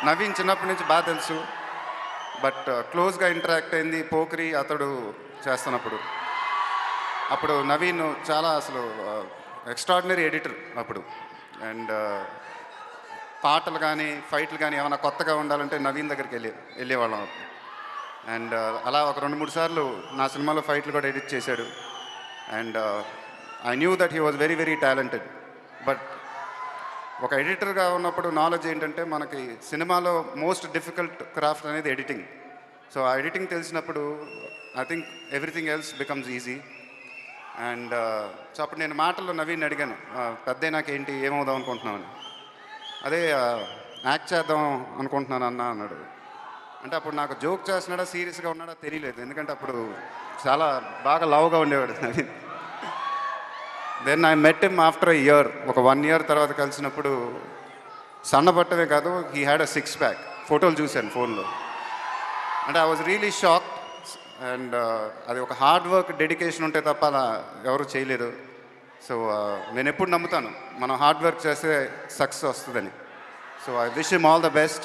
నవీన్ చిన్నప్పటి నుంచి బాగా తెలుసు, బట్ క్లోజ్గా ఇంటరాక్ట్ అయింది పోక్రి అతడు చేస్తున్నప్పుడు. అప్పుడు నవీన్ చాలా అసలు ఎక్స్ట్రాడినరీ ఎడిటర్ అప్పుడు. అండ్ పాటలు కానీ ఫైట్లు కానీ ఏమైనా కొత్తగా ఉండాలంటే నవీన్ దగ్గరికి వెళ్ళేవాళ్ళం అప్పుడు. అండ్ అలా ఒక 2-3 సార్లు నా సినిమాలో ఫైట్లు కూడా ఎడిట్ చేశాడు. And I knew that he was very very talented. But ఒక ఎడిటర్గా ఉన్నప్పుడు నాలెడ్జ్ ఏంటంటే మనకి సినిమాలో మోస్ట్ డిఫికల్ట్ క్రాఫ్ట్ అనేది ఎడిటింగ్. సో ఆ ఎడిటింగ్ తెలిసినప్పుడు I think everything else becomes easy. And so అప్పుడు నేను మాటల్లో నవీన్ అడిగాను, పెద్ద నాకేంటి ఏమవుదాం అనుకుంటున్నామని. అదే యాక్ట్ చేద్దాం అనుకుంటున్నాను అన్న అన్నాడు. అంటే అప్పుడు నాకు జోక్ చేస్తున్నాడా సీరియస్గా ఉన్నాడా తెలియలేదు, ఎందుకంటే అప్పుడు చాలా బాగా లవ్గా ఉండేవాడు Naveen. Then I met him after a year, ఒక 1 year తర్వాత కలిసినప్పుడు సన్నబట్టమే కాదు, హీ హ్యాడ్ అ 6-pack. ఫోటోలు చూశాను ఫోన్లో. అంటే I was really shock. And అది ఒక హార్డ్ వర్క్ డెడికేషన్ ఉంటే తప్ప అలా ఎవరు చేయలేదు. సో నేను ఎప్పుడు నమ్ముతాను మనం హార్డ్ వర్క్ చేస్తే సక్సెస్ వస్తుందని. So I wish him all the best.